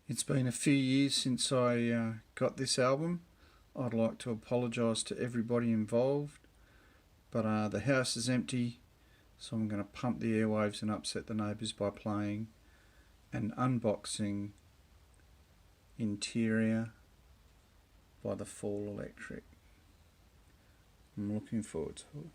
It's been a few years since I got this album. I'd like to apologise to everybody involved, but the house is empty, so I'm going to pump the airwaves and upset the neighbours by playing an unboxing Interior by the Fall Electric. I'm looking forward to it.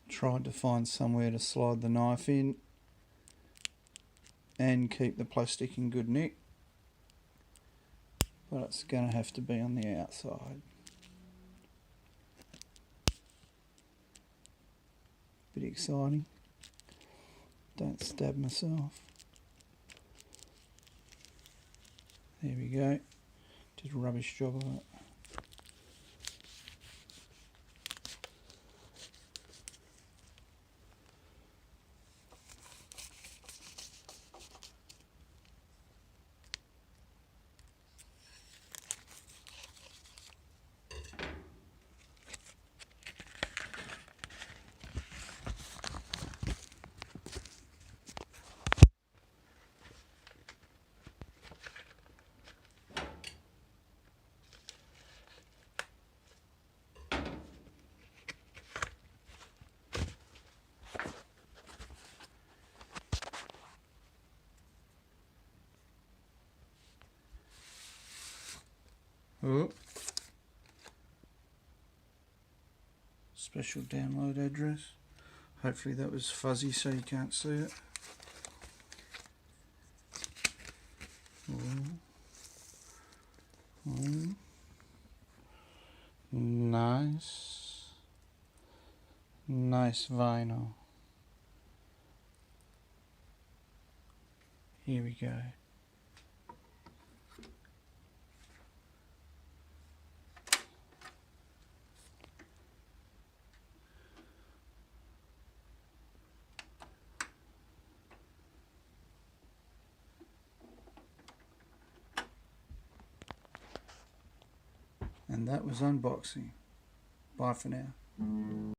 Tried to find somewhere to slide the knife in and keep the plastic in good nick, but it's going to have to be on the outside. Bit exciting. Don't stab myself. There we go. Did a rubbish job of it. Oh. Special download address. Hopefully that was fuzzy so you can't see it. Nice vinyl. Here we go. And that was unboxing. Bye for now.